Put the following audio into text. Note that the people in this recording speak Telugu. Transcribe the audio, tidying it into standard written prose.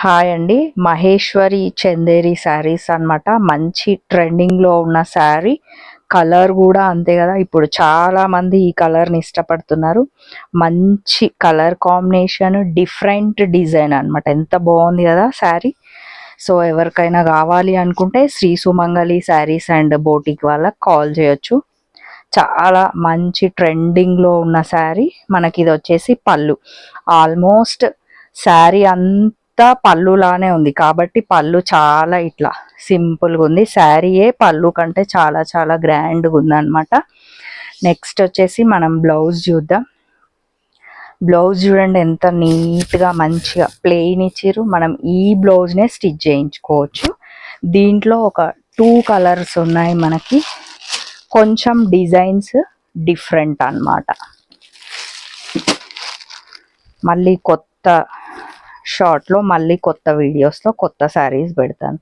హాయ్ అండి. మహేశ్వరి చందేరి శారీస్ అన్నమాట. మంచి ట్రెండింగ్‌లో ఉన్న శారీ. కలర్ గూడా అంతే గదా! ఇప్పుడు చాలామంది ఈ కలర్‌ని ఇష్టపడుతున్నారు. మంచి కలర్ కాంబినేషన్, డిఫరెంట్ డిజైన్ అన్నమాట. ఎంత బావుంది గదా శారీ. సో, ఎవరికైనా గావాలి అనుకుంటే శ్రీ సుమంగళి శారీస్ అండ్ బోటిక్ వాళ్ళకి కాల్ చేయొచ్చు. చాలా మంచి ట్రెండింగ్‌లో ఉన్న శారీ. మనకిదొచ్చేసి పళ్ళు. ఆల్మోస్ట్ శారీ అంతా పళ్ళులానే ఉంది. కాబట్టి పళ్ళు చాలా ఇట్లా సింపుల్‌గా ఉంది. శారీయే పళ్ళు కంటే చాలా చాలా గ్రాండ్‌గా ఉందన్నమాట. నెక్స్ట్ వచ్చేసి మనం బ్లౌజ్ చూద్దాం. బ్లౌజ్ చూడండి ఎంత నీట్‌గా మంచిగా ప్లెయిన్ ఇచ్చిర్రు. మనం ఈ బ్లౌజ్‌నే స్టిచ్ చేయించుకోవచ్చు. దీంట్లో ఒక 2 కలర్స్ ఉన్నాయి మనకి. కొంచెం డిజైన్స్ డిఫరెంట్ అన్నమాట. మళ్ళీ కొత్త షార్ట్లో మళ్ళీ కొత్త వీడియోస్లో కొత్త శారీస్ పెడతాను.